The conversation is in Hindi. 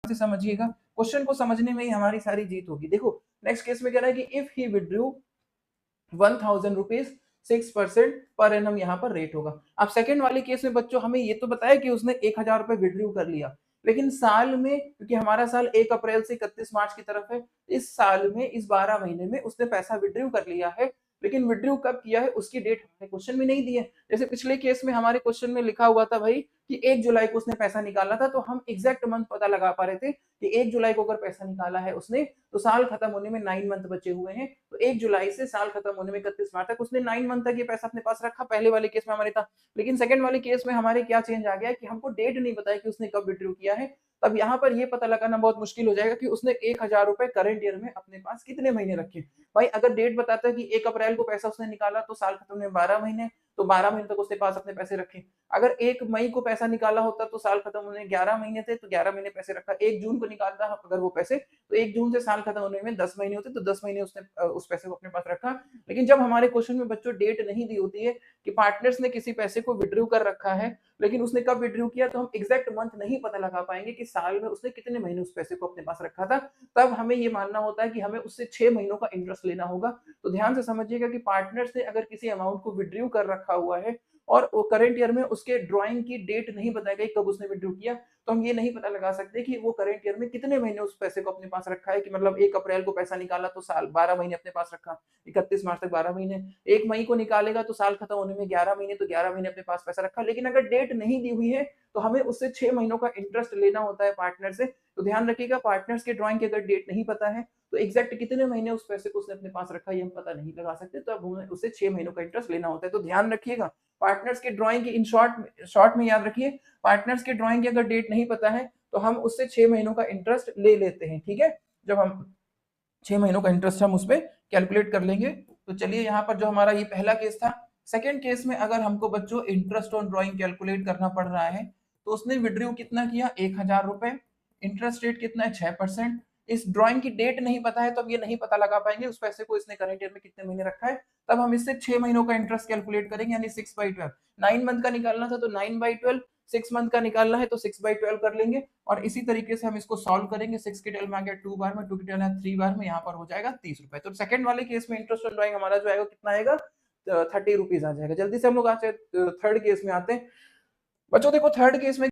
से समझिएगा, क्वेश्चन को समझने में ही हमारी सारी जीत होगी। देखो नेक्स्ट केस में कह रहा है कि if he withdrew 1000 rupees 6% per annum यहाँ पर रेट होगा। अब सेकंड वाले केस में बच्चों हमें ये तो बताया कि उसने 1000 रुपए विड्रू कर लिया, लेकिन साल में, क्योंकि हमारा साल 1 अप्रैल से 31 मार्च की तरफ है, इस साल में इस 12 महीने में उसने पैसा विड्रू कर लिया है, लेकिन विड्रू कब किया है उसकी डेट हमें क्वेश्चन में नहीं दी है। जैसे पिछले केस में हमारे क्वेश्चन में लिखा हुआ था भाई कि 1 जुलाई को उसने पैसा निकाला था, तो हम एग्जैक्ट मंथ पता लगा पा रहे थे कि 1 जुलाई को अगर पैसा निकाला है उसने, तो साल खत्म होने में 9 मंथ बचे हुए हैं, तो 1 जुलाई से साल खत्म होने में 31 मार्च तक उसने 9 मंथ तक ये पैसा अपने पास रखा, पहले वाले केस में हमारे था। लेकिन सेकंड वाले केस में हमारे क्या चेंज आ गया कि हमको डेट नहीं बताया कि उसने कब विड्रॉ किया है। तब यहाँ पर ये पता लगाना बहुत मुश्किल हो जाएगा कि उसने 1000 रुपए करंट ईयर में अपने पास कितने महीने रखे। भाई अगर डेट बताता है कि 1 अप्रैल को पैसा उसने निकाला, तो साल खत्म में 12 महीने, तो 12 महीने तक उसके पास अपने पैसे रखे। अगर 1 मई को पैसा निकाला होता तो साल खत्म होने 11 महीने थे, तो 11 महीने पैसे रखा। 1 जून को निकालता अगर वो पैसे, तो 1 जून से साल खत्म होने में 10 महीने होते, तो 10 महीने उसने उस पैसे को अपने पास रखा। लेकिन जब हमारे क्वेश्चन में बच्चों डेट नहीं दी होती है कि पार्टनर्स ने किसी पैसे को विड्रॉ कर रखा है, लेकिन उसने कब विड्रॉ किया, तो हम एग्जैक्ट मंथ नहीं पता लगा पाएंगे कि साल में उसने कितने महीने उस पैसे को अपने पास रखा था। तब हमें ये मानना होता है कि हमें उससे 6 महीनों का इंटरेस्ट लेना होगा। तो ध्यान से समझिएगा कि पार्टनर्स ने अगर किसी अमाउंट को विड्रॉ कर रखा हुआ है और करंट ईयर में उसके ड्राइंग की डेट नहीं बताई गई कब उसने विड्रॉ किया, तो हम ये नहीं पता लगा सकते कि वो करंट ईयर में कितने महीने उस पैसे को अपने पास रखा है, कि मतलब 1 अप्रैल को पैसा निकाला तो साल 12 महीने अपने पास रखा, 31 मार्च तक 12 महीने, 1 मई को निकालेगा तो साल खत्म होने में 11 महीने, तो 11 महीने अपने पास पैसा रखा। लेकिन अगर डेट नहीं दी हुई है तो हमें उससे 6 महीनों का इंटरेस्ट लेना होता है पार्टनर से। तो ध्यान रखिएगा, पार्टनर्स के ड्राइंग की अगर डेट नहीं पता है, तो एग्जैक्ट कितने महीने उस पैसे को उसने अपने पास रखा ये हम पता नहीं लगा सकते, तो अब हमें उससे 6 महीनों का इंटरेस्ट लेना होता है। तो ध्यान रखिएगा, पार्टनर्स के ड्राइंग की इन शॉर्ट में याद रखिए, पार्टनर्स के ड्राइंग की अगर डेट नहीं पता है तो हम उससे 6 महीनों का इंटरेस्ट ले लेते हैं। ठीक है, जब हम 6 महीनों का इंटरेस्ट हम उस पर कैलकुलेट कर लेंगे। तो चलिए यहाँ पर जो हमारा ये पहला केस था, सेकेंड केस में अगर हमको बच्चों इंटरेस्ट ऑन ड्राइंग कैलकुलेट करना पड़ रहा है, तो उसने विड्रॉ कितना किया, 1000 रुपए, इंटरेस्ट रेट कितना है 6%। इस ड्राइंग की डेट नहीं पता है तो अब ये नहीं पता लगा पाएंगे उस पैसे को इसने करंट ईयर में कितने महीने रखा है। तब हम इससे 6 महीनों का इंटरेस्ट कैलकुलेट करेंगे, यानी 6/12। 9 मंथ का निकालना था तो 9/12, 6 मंथ का निकालना है तो 6/12 कर लेंगे। और इसी तरीके से हम इसको सॉल्व करेंगे। 6 की टेल में आ गया 2 बार में, 2 की टेल है 3 बार में, यहाँ पर हो जाएगा 30 रुपए। तो सेकंड वाले केस में इंटरेस्ट ऑन ड्राइंग हमारा जो आएगा कितना आएगा, 30 रुपीज आ जाएगा। जल्दी से हम लोग आज थर्ड केस में आते हैं। बच्चों देखो थर्ड केस में